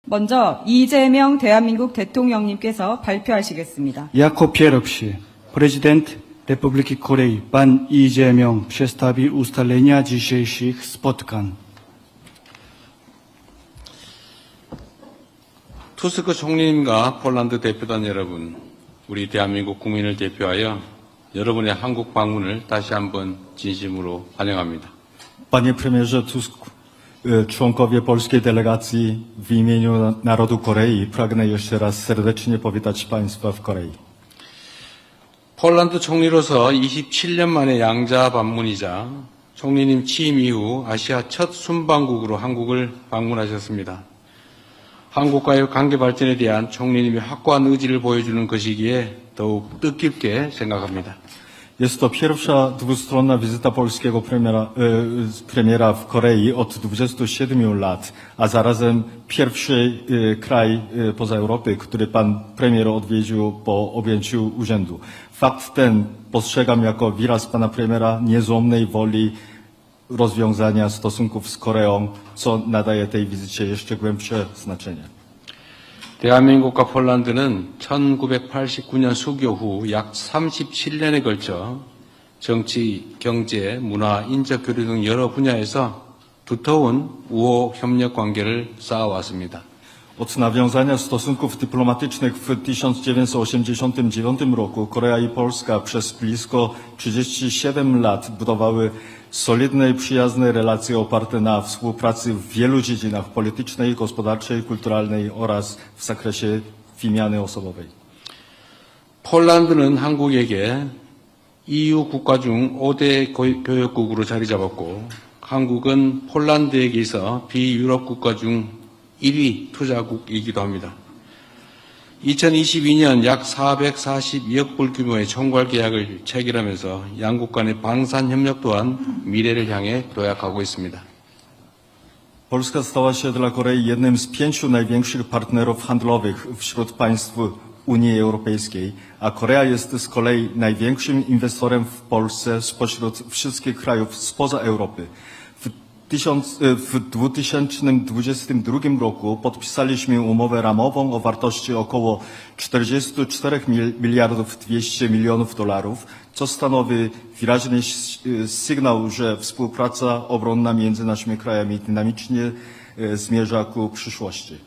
먼저 이재명 대한민국 대통령님께서 발표하시겠습니다. Jako pierwszy prezydent Republiki Korei pan Ije명 przedstawi ustalenia dzisiejszych spotkań. 투스크 총리님과 폴란드 대표단 여러분, 우리 대한민국 국민을 대표하여 여러분의 한국 방문을 다시 한번 진심으로 환영합니다. Panie premierze Tusk, członkowie polskiej delegacji, w imieniu narodu Korei pragnę jeszcze raz serdecznie powitać Państwa w Korei. 폴란드 총리로서 27년 만에 양자 방문이자 총리님 취임 이후 아시아 첫 순방국으로 한국을 방문하셨습니다. 한국과의 관계 발전에 대한 총리님의 확고한 의지를 보여주는 것이기에 더욱 뜻깊게 생각합니다. Jest to pierwsza dwustronna wizyta polskiego premiera w Korei od 27 lat, a zarazem pierwszy kraj poza Europy, który pan premier odwiedził po objęciu urzędu. Fakt ten postrzegam jako wyraz pana premiera niezłomnej woli rozwiązania stosunków z Koreą, co nadaje tej wizycie jeszcze głębsze znaczenie. 대한민국과 폴란드는 1989년 수교 후 약 37년에 걸쳐 정치, 경제, 문화, 인적 교류 등 여러 분야에서 두터운 우호 협력 관계를 쌓아왔습니다. Od nawiązania stosunków dyplomatycznych w 1989 roku Korea i Polska przez blisko 37 lat budowały solidne i przyjazne relacje oparte na współpracy w wielu dziedzinach politycznej, gospodarczej, kulturalnej oraz w zakresie wymiany osobowej. 폴란드는 한국에게 EU 국가 중 5대 교역국으로 자리 잡았고 한국은 폴란드에게 있어 비유럽 국가 중 1위 투자국이기도 합니다. 2022년 약 442억 불 규모의 총괄 계약을 체결하면서 양국 간의 방산 협력 또한 미래를 향해 도약하고 있습니다. Polska stała się dla Korei jednym z 5 największych partnerów handlowych wśród państw Unii Europejskiej, a Korea jest z kolei największym inwestorem w Polsce spośród wszystkich krajów spoza Europy. W 2022 roku podpisaliśmy umowę ramową o wartości około 44 miliardów 200 milionów dolarów, co stanowi wyraźny sygnał, że współpraca obronna między naszymi krajami dynamicznie zmierza ku przyszłości.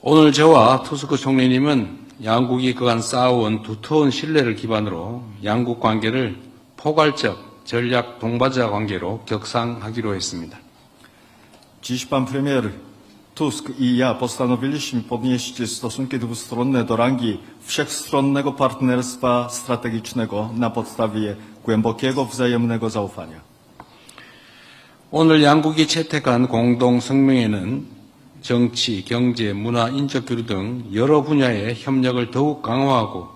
오늘 저와 투스크 총리님은 양국이 그간 쌓아온 두터운 신뢰를 기반으로 양국 관계를 포괄적 전략 동반자 관계로 격상하기로 했습니다. Dziś pan premier Tusk i ja postanowiliśmy podnieść stosunki dwustronne do rangi wszechstronnego partnerstwa strategicznego na podstawie głębokiego wzajemnego zaufania. 오늘 양국이 채택한 공동 성명에는 정치, 경제, 문화, 인적 교류 등 여러 분야의 협력을 더욱 강화하고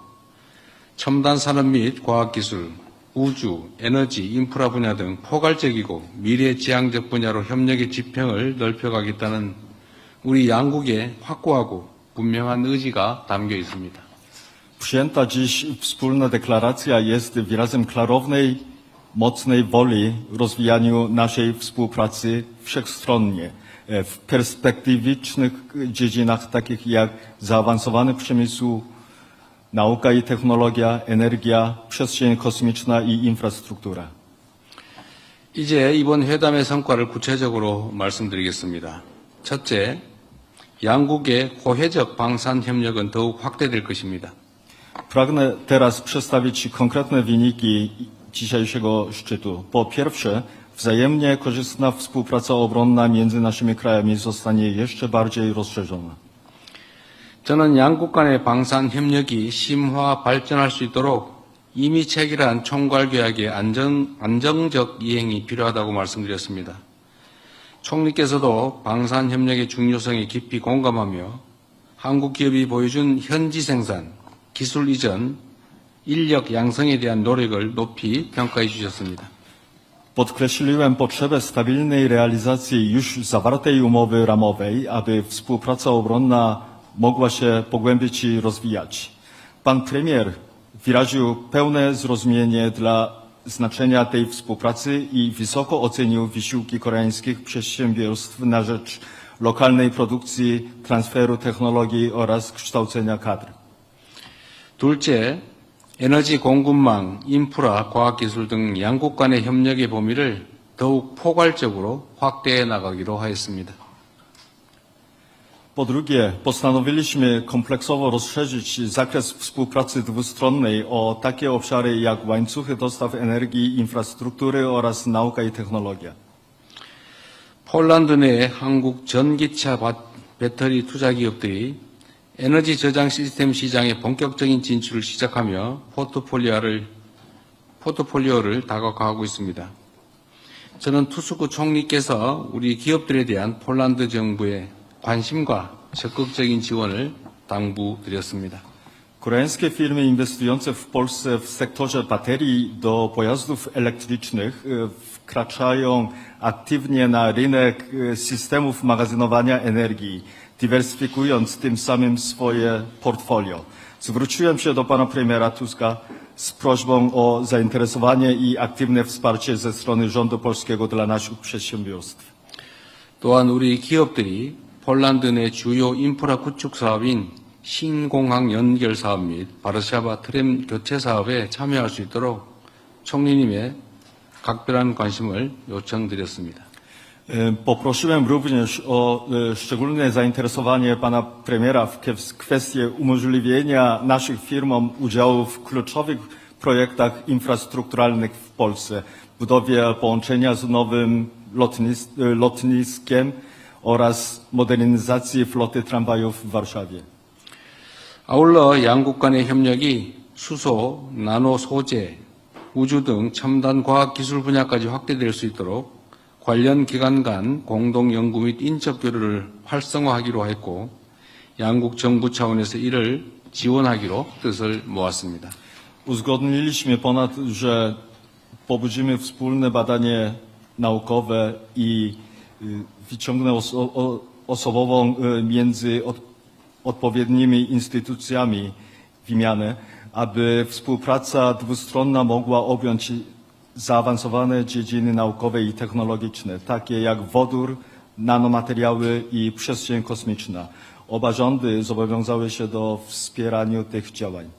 첨단 산업 및 과학기술, 우주, 에너지, 인프라 분야 등 포괄적이고 미래지향적 분야로 협력의 지평을 넓혀가겠다는 우리 양국의 확고하고 분명한 의지가 담겨 있습니다. Przyjęta dziś wspólna deklaracja jest wyrazem klarownej, mocnej woli rozwijaniu naszej współpracy wszechstronnie w perspektywicznych dziedzinach takich jak zaawansowany przemysł, nauka i technologia, energia, przestrzeń kosmiczna i infrastruktura. 이제 이번 회담의 성과를 구체적으로 말씀드리겠습니다. 첫째, 양국의 고해적 방산 협력은 더욱 확대될 것입니다. Pragnę teraz przedstawić konkretne wyniki dzisiejszego szczytu. Po pierwsze, wzajemnie korzystna współpraca obronna między naszymi krajami zostanie jeszcze bardziej rozszerzona. 저는 양국 간의 방산 협력이 심화 발전할 수 있도록 이미 체결한 총괄 계약의 안정적 이행이 필요하다고 말씀드렸습니다. 총리께서도 방산 협력의 중요성에 깊이 공감하며 한국 기업이 보여준 현지 생산, 기술 이전, 인력 양성에 대한 노력을 높이 평가해 주셨습니다. Podkreśliłem potrzebę stabilnej realizacji już zawartej umowy ramowej, aby współpraca obronna mogła się pogłębić i rozwijać. Pan premier wyraził pełne zrozumienie dla znaczenia tej współpracy i wysoko ocenił wysiłki koreańskich przedsiębiorstw na rzecz lokalnej produkcji, transferu technologii oraz kształcenia kadr. 둘째, 에너지 공급망, 인프라, 과학기술 등 양국 간의 협력의 범위를 더욱 포괄적으로 확대해 나가기로 하였습니다. Po drugie, postanowiliśmy kompleksowo rozszerzyć zakres współpracy dwustronnej o takie obszary jak łańcuchy dostaw energii, infrastruktury oraz nauka i technologia. 폴란드 내 한국 전기차 배터리 투자 기업들이 에너지 저장 시스템 시장에 본격적인 진출을 시작하며 포트폴리오를 다각화하고 있습니다. 저는 투스크 총리께서 우리 기업들에 대한 폴란드 정부의 관심과 적극적인 지원을 당부드렸습니다. Koreańskie firmy inwestujące w Polsce w sektorze baterii do pojazdów elektrycznych wkraczają aktywnie na rynek systemów magazynowania energii, dywersyfikując tym samym swoje portfolio. Zwróciłem się do pana premiera Tuska z prośbą o zainteresowanie i aktywne wsparcie ze strony rządu polskiego dla naszych przedsiębiorstw. 또한 우리 기업들이 폴란드 내 주요 인프라 구축 사업인 신공항 연결 사업 및 바르샤바 트램 교체 사업에 참여할 수 있도록 총리님의 각별한 관심을 요청드렸습니다. Poprosiłem również o szczególne zainteresowanie pana premiera w kwestii umożliwienia naszych firmom udziału w kluczowych projektach infrastrukturalnych w Polsce, budowie połączenia z nowym lotniskiem oraz modernizacji floty tramwajów w Warszawie. 아울러 양국 간의 협력이 수소, 나노 소재, 우주 등 첨단 과학 기술 분야까지 확대될 수 있도록 관련 기관 간 공동 연구 및 인적 교류를 활성화하기로 했고 양국 정부 차원에서 이를 지원하기로 뜻을 모았습니다. Uzgodniliśmy ponadto, że pobudzimy wspólne badanie naukowe i wyciągnę osobową między odpowiednimi instytucjami wymianę, aby współpraca dwustronna mogła objąć zaawansowane dziedziny naukowe i technologiczne, takie jak wodór, nanomateriały i przestrzeń kosmiczna. Oba rządy zobowiązały się do wspierania tych działań.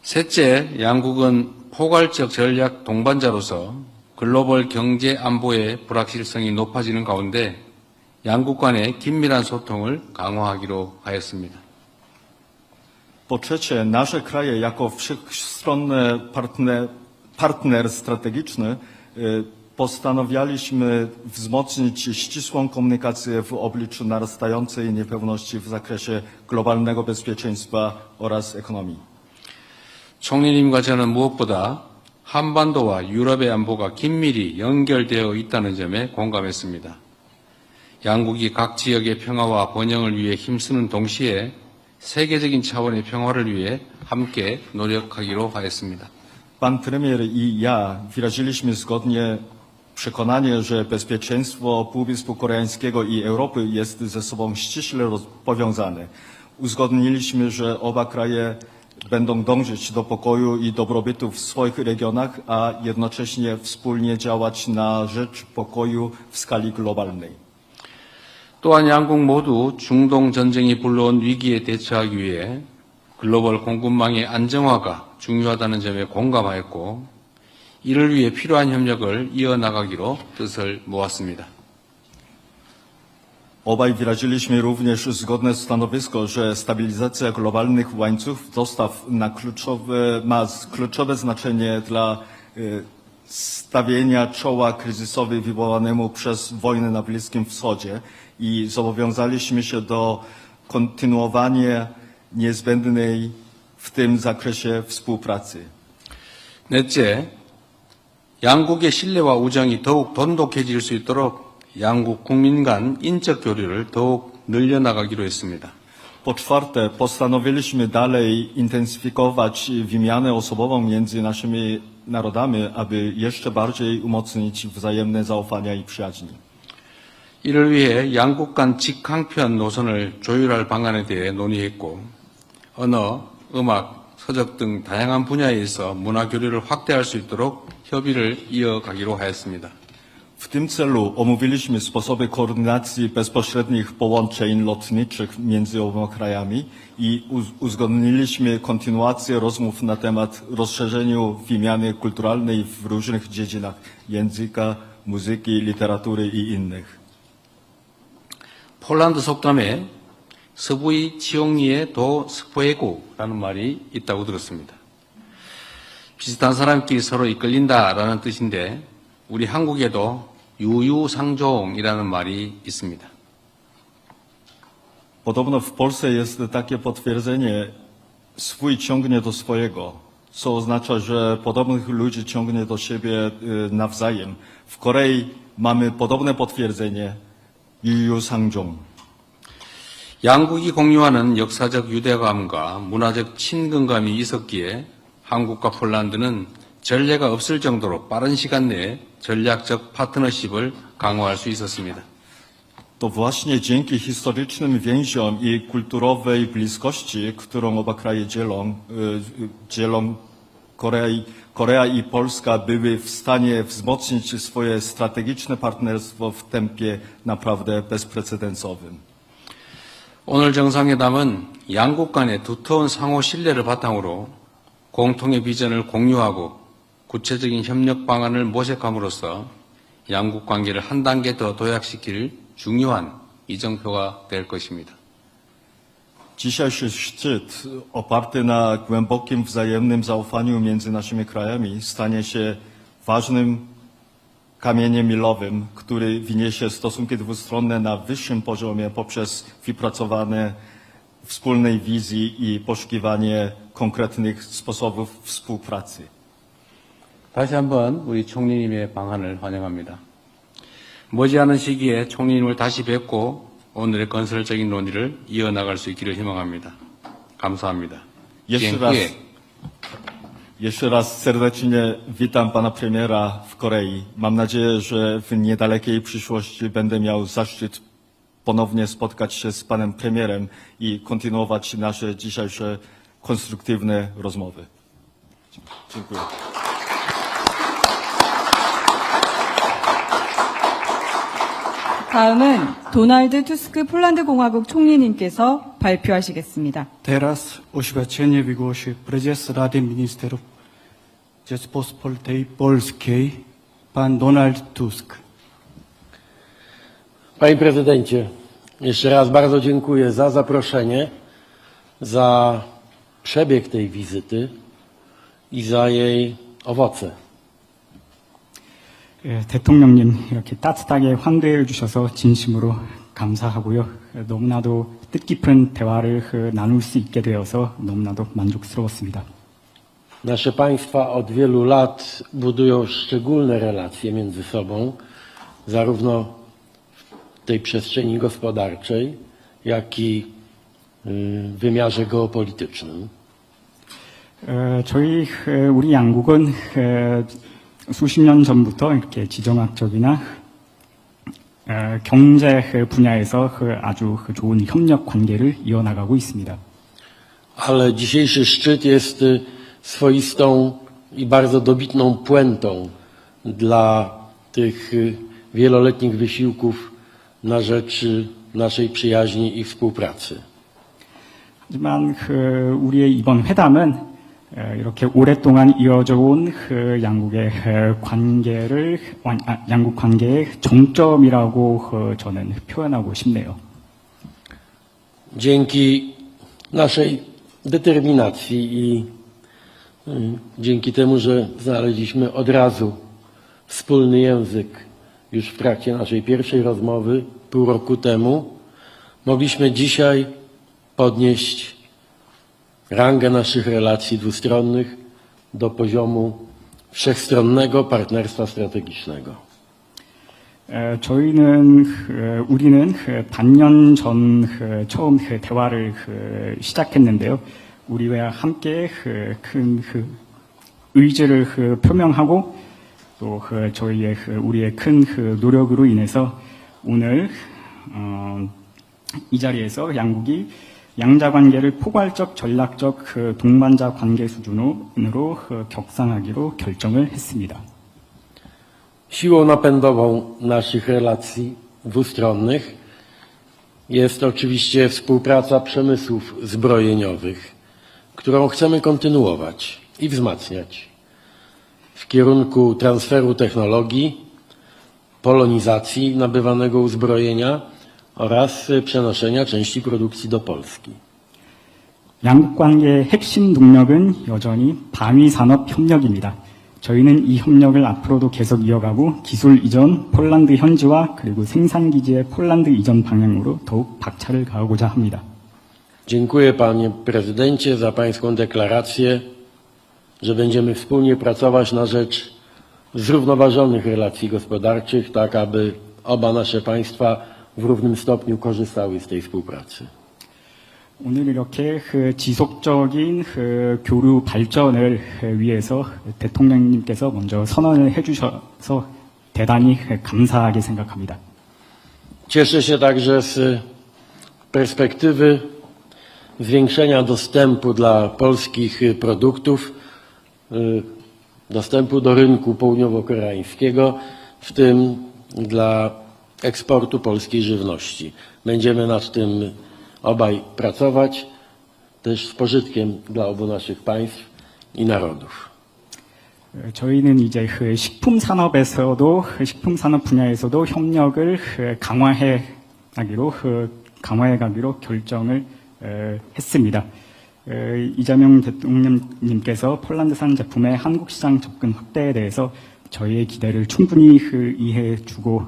셋째, 양국은 포괄적 전략 동반자로서 글로벌 경제 안보의 불확실성이 높아지는 가운데 양국 간의 긴밀한 소통을 강화하기로 하였습니다. Po trzecie, nasze kraje jako wszechstronny partner strategiczny postanawialiśmy wzmocnić ścisłą komunikację w obliczu narastającej niepewności w zakresie globalnego bezpieczeństwa oraz ekonomii. 총리님과 저는 무엇보다 한반도와 유럽의 안보가 긴밀히 연결되어 있다는 점에 공감했습니다. 양국이 각 지역의 평화와 번영을 위해 힘쓰는 동시에 세계적인 차원의 평화를 위해 함께 노력하기로 하였습니다. Pan premier i ja wyraziliśmy zgodnie przekonanie, że bezpieczeństwo Półwyspu Koreańskiego i Europy jest ze sobą ściśle powiązane. Uzgodniliśmy, że oba kraje będą dążyć do pokoju i dobrobytu w swoich regionach, a jednocześnie wspólnie działać na rzecz pokoju w skali globalnej. 또한 양국 모두 중동 전쟁이 불러온 위기에 대처하기 위해 글로벌 공급망의 안정화가 중요하다는 점에 공감하였고 이를 위해 필요한 협력을 이어나가기로 뜻을 모았습니다. Obaj wyraziliśmy również zgodne stanowisko, że stabilizacja globalnych łańcuchów dostaw ma kluczowe znaczenie dla stawienia czoła kryzysowi wywołanemu przez wojnę na Bliskim Wschodzie i zobowiązaliśmy się do kontynuowania niezbędnej w tym zakresie współpracy. 넷째, 양국의 신뢰와 우정이 더욱 돈독해질 수 있도록 양국 국민 간 인적 교류를 더욱 늘려나가기로 했습니다. Po czwarte, postanowiliśmy dalej intensyfikować wymianę osobową między naszymi narodami, aby jeszcze bardziej umocnić wzajemne zaufania i przyjaźń. 이를 위해 양국 간 직항편 노선을 조율할 방안에 대해 논의했고 언어, 음악, 서적 등 다양한 분야에 있어 문화 교류를 확대할 수 있도록 협의를 이어가기로 하였습니다. W tym celu omówiliśmy sposoby koordynacji bezpośrednich połączeń lotniczych między oboma krajami i uzgodniliśmy kontynuację rozmów na temat rozszerzenia wymiany kulturalnej w różnych dziedzinach języka, muzyki, literatury i innych. 폴란드 속담에 서부의 지옥리에 도 스포해고라는 말이 있다고 들었습니다. 비슷한 사람끼리 서로 이끌린다라는 뜻인데 우리 한국에도 유유상종이라는 말이 있습니다. Podobno w Polsce jest takie potwierdzenie swój ciągnie do swojego, co oznacza, że podobnych ludzi ciągnie do siebie nawzajem. W Korei mamy podobne potwierdzenie 유유상종. 양국이 공유하는 역사적 유대감과 문화적 친근감이 있었기에 한국과 폴란드는 전례가 없을 정도로 빠른 시간 내에 전략적 파트너십을 강화할 수 있었습니다. To właśnie dzięki historycznym więziom i kulturowej bliskości, którą oba kraje dzielą, Korea i Polska były w stanie wzmocnić swoje strategiczne partnerstwo w tempie naprawdę bezprecedensowym. 오늘 정상회담은 양국 간의 두터운 상호 신뢰를 바탕으로 공통의 비전을 공유하고 구체적인 협력 방안을 모색함으로써 양국 관계를 한 단계 더 도약시킬 중요한 이정표가 될 것입니다. Dzisiejszy szczyt oparty na głębokim wzajemnym zaufaniu między naszymi krajami stanie się ważnym kamieniem milowym, który wyniesie stosunki dwustronne na wyższym poziomie poprzez wypracowanie wspólnej wizji i poszukiwanie konkretnych sposobów współpracy. 다시 한번 우리 총리님의 방한을 환영합니다. 머지않은 시기에 총리님을 다시 뵙고 오늘의 건설적인 논의를 이어나갈 수 있기를 희망합니다. 감사합니다. Jeszcze raz serdecznie witam pana premiera w Korei. Mam nadzieję, że w niedalekiej przyszłości będę miał zaszczyt ponownie spotkać się z panem premierem i kontynuować nasze dzisiejsze konstruktywne rozmowy. Dziękuję. 다음은 도널드 투스크 폴란드 공화국 총리님께서 발표하시겠습니다. Teraz oświadczenie wygłosi prezes Rady Ministrów Rzeczypospolitej Polskiej, pan Donald Tusk. Panie prezydencie, jeszcze raz bardzo dziękuję za zaproszenie, za przebieg tej wizyty i za jej owoce. 대통령님 이렇게 따뜻하게 환대해 주셔서 진심으로 감사하고요. 너무나도 뜻깊은 대화를 나눌 수 있게 되어서 너무나도 만족스러웠습니다. Nasze państwa od wielu lat budują szczególne relacje między sobą, zarówno w tej przestrzeni gospodarczej, jak i w wymiarze geopolitycznym. 우리 양국은 수십 년 전부터 이렇게 지정학적이나 경제 분야에서 아주 좋은 협력 관계를 이어나가고 있습니다. Ale dzisiejszy szczyt jest swoistą i bardzo dobitną puentą dla tych wieloletnich wysiłków na rzecz naszej przyjaźni i współpracy. 하지만 우리의 이번 회담은 이렇게 오랫동안 이어져 온 양국 관계의 정점이라고 저는 표현하고 싶네요. Dzięki naszej determinacji i dzięki temu, że znaleźliśmy od razu wspólny język już w trakcie naszej pierwszej rozmowy pół roku temu, mogliśmy dzisiaj podnieść rangę naszych relacji dwustronnych do poziomu wszechstronnego partnerstwa strategicznego. 우리는 반년 전 처음 대화를 시작했는데요. 우리와 함께 큰 의지를 표명하고 또 우리의 큰 노력으로 인해서 오늘 이 자리에서 양국이 양자 관계를 포괄적 전략적 동반자 관계 수준으로 격상하기로 결정을 했습니다. Siłą napędową naszych relacji dwustronnych jest oczywiście współpraca przemysłów zbrojeniowych, którą chcemy kontynuować i wzmacniać w kierunku transferu technologii, polonizacji nabywanego uzbrojenia oraz przenoszenia części produkcji do Polski. 양국 관계의 핵심 동력은 여전히 방위 산업 협력입니다. 저희는 이 협력을 앞으로도 계속 이어가고 기술 이전, 폴란드 현지화 그리고 생산 기지의 폴란드 이전 방향으로 더욱 박차를 가하고자 합니다. Dziękuję panie prezydencie za pańską deklarację, że będziemy wspólnie pracować na rzecz zrównoważonych relacji gospodarczych, tak aby oba nasze państwa w równym stopniu korzystały z tej współpracy. 오늘 이렇게 지속적인 교류 발전을 위해서 대통령님께서 먼저 선언을 해주셔서 대단히 감사하게 생각합니다. Cieszę się także z perspektywy zwiększenia dostępu dla polskich produktów, dostępu do rynku południowo-koreańskiego, w tym dla eksportu polskiej żywności. Będziemy nad tym obaj pracować, też z pożytkiem dla obu naszych państw i narodów. 저희는 이제 식품 산업 분야에서도 협력을 강화해 가기로 결정을 했습니다. 이재명 대통령님께서 폴란드산 제품의 한국 시장 접근 확대에 대해서 저희의 기대를 충분히 이해해 주고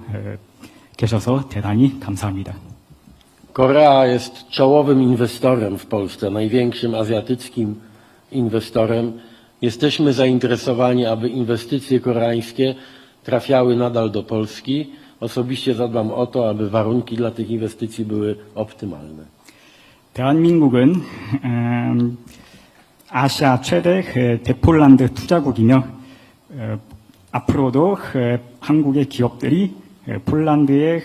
계셔서 대단히 감사합니다. Korea jest czołowym inwestorem w Polsce, największym azjatyckim inwestorem. Jesteśmy zainteresowani, aby inwestycje koreańskie trafiały nadal do Polski. Osobiście zadbam o to, aby warunki dla tych inwestycji były optymalne. 대한민국은 아시아 최대 대폴란드 투자국이며 앞으로도 한국의 기업들이 폴란드의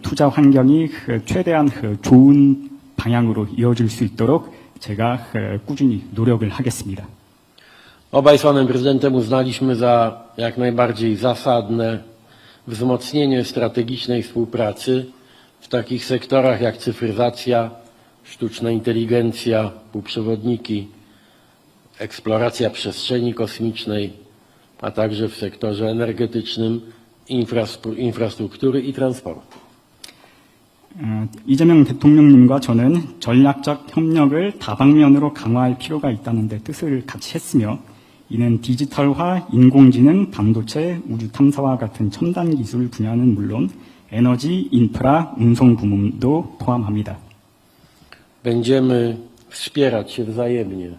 투자 환경이 최대한 좋은 방향으로 이어질 수 있도록 제가 꾸준히 노력을 하겠습니다. Obaj z panem prezydentem uznaliśmy za jak najbardziej zasadne wzmocnienie strategicznej współpracy w takich sektorach jak cyfryzacja, sztuczna inteligencja, półprzewodniki, eksploracja przestrzeni kosmicznej, a także w sektorze energetycznym, infrastruktury i transportu. 이재명 대통령님과 저는 전략적 협력을 다방면으로 강화할 필요가 있다는 데 뜻을 같이 했으며 이는 디지털화, 인공지능, 반도체, 우주 탐사와 같은 첨단 기술 분야는 물론 에너지, 인프라, 운송 부문도 포함합니다. Będziemy wspierać się wzajemnie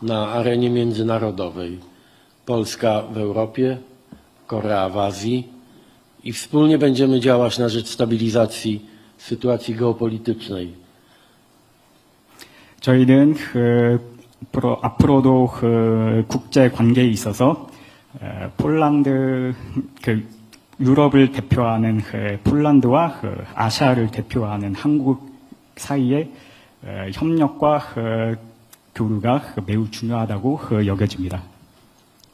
na arenie międzynarodowej. Polska w Europie, Korea w Azji i wspólnie będziemy działać na rzecz stabilizacji sytuacji geopolitycznej. 저희는 앞으로도 국제 관계에 있어서 폴란드 유럽을 대표하는 폴란드와 아시아를 대표하는 한국 사이의 협력과 교류가 매우 중요하다고 여겨집니다.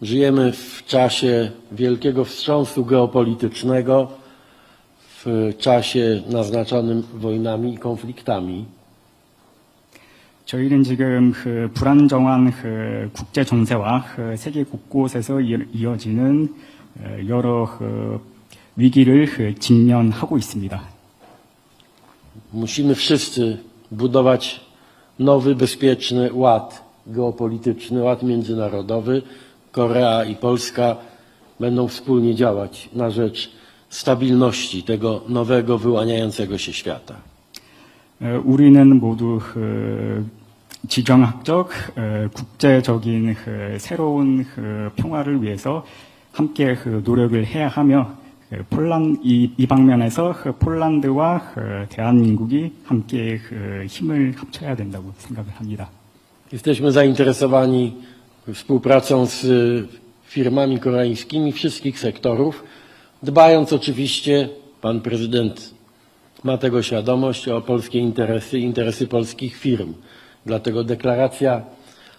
Żyjemy w czasie wielkiego wstrząsu geopolitycznego, w czasie naznaczonym wojnami i konfliktami. 저희는 지금 불안정한 국제 정세와 세계 곳곳에서 이어지는 여러 위기를 직면하고 있습니다. Musimy wszyscy budować nowy, bezpieczny ład geopolityczny, ład międzynarodowy. Korea i Polska będą wspólnie działać na rzecz stabilności tego nowego, wyłaniającego się świata. 우리는 모두 지정학적, 국제적인 새로운 평화를 위해서 함께 노력을 해야 하며 이 방면에서 폴란드와 대한민국이 함께 힘을 합쳐야 된다고 생각을 합니다. Jesteśmy zainteresowani współpracą z firmami koreańskimi wszystkich sektorów, dbając oczywiście, pan prezydent ma tego świadomość, o polskie interesy, interesy polskich firm. Dlatego deklaracja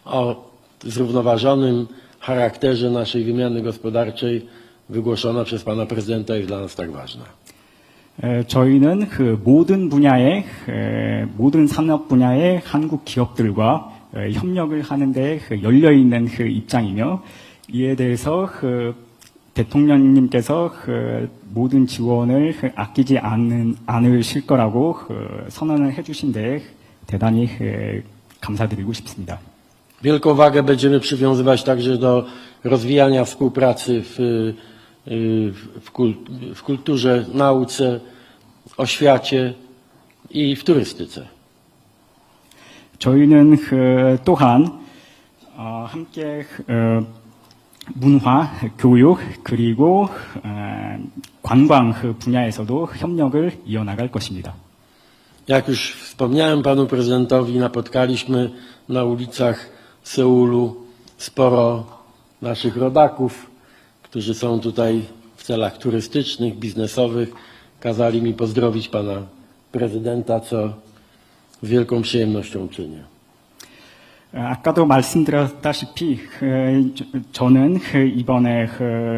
o zrównoważonym charakterze naszej wymiany gospodarczej wygłoszona przez pana prezydenta jest dla nas tak ważna. 저희는 그 모든 분야의 모든 산업 분야의 한국 기업들과 협력을 하는데 열려 있는 그 입장이며 이에 대해서 그 대통령님께서 그 모든 지원을 아끼지 않으실 거라고 선언을 해주신 데 대단히 감사드리고 싶습니다. Wielką wagę będziemy przywiązywać także do rozwijania współpracy w kulturze, nauce, oświacie i w turystyce. 저희는 또한 함께 문화, 교육 그리고 관광 분야에서도 협력을 이어나갈 것입니다. Jak już wspomniałem panu prezydentowi, napotkaliśmy na ulicach Seulu sporo naszych rodaków, którzy są tutaj w celach turystycznych, biznesowych. Kazali mi pozdrowić pana prezydenta, co z wielką przyjemnością czynię. 아까도 말씀드렸다시피 저는 이번에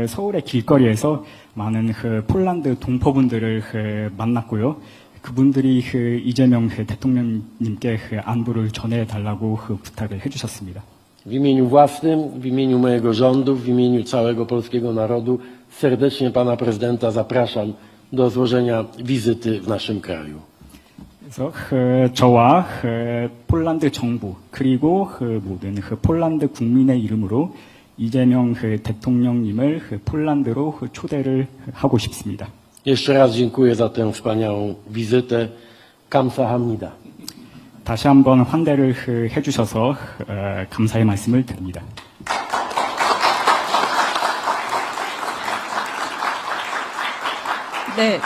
서울의 길거리에서 많은 폴란드 동포분들을 만났고요. 그분들이 이재명 대통령님께 안부를 전해달라고 부탁을 해주셨습니다. W imieniu własnym, w imieniu mojego rządu, w imieniu całego polskiego narodu serdecznie pana prezydenta zapraszam do złożenia wizyty w naszym kraju. 그래서 저와 폴란드 정부 그리고 모든 폴란드 국민의 이름으로 이재명 대통령님을 폴란드로 초대를 하고 싶습니다. Jeszcze raz dziękuję za tę wspaniałą wizytę. 감사합니다. 다시 한번 환대를 해주셔서 감사의 말씀을 드립니다. 네.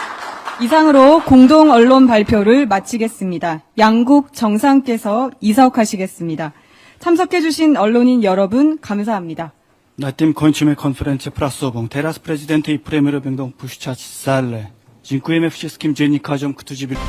이상으로 공동 언론 발표를 마치겠습니다. 양국 정상께서 이사옥하시겠습니다. 참석해주신 언론인 여러분 감사합니다. Na tym kończymy konferencję prasową. Teraz prezydent i premier będą puszczać salę. Dziękujemy wszystkim dziennikarzom, którzy byli...